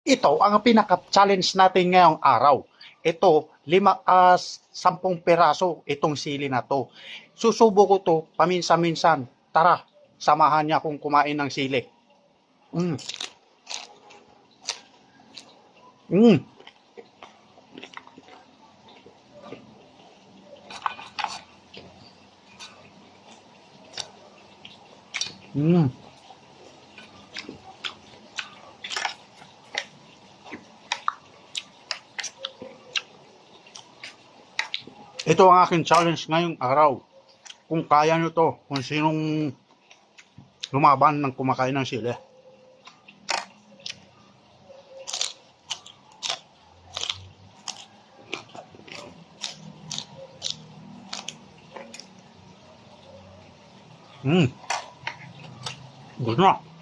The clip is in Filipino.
Ito ang pinaka-challenge natin ngayong araw. Ito, 10 peraso itong sili na to. Susubo ko to paminsan-minsan. Tara, samahan niya akong kumain ng sili. Mm. Mm. Mm. Ito ang aking challenge ngayong araw. Kung kaya nyo to, kung sinong lumaban ng kumakain ng sili. Good na.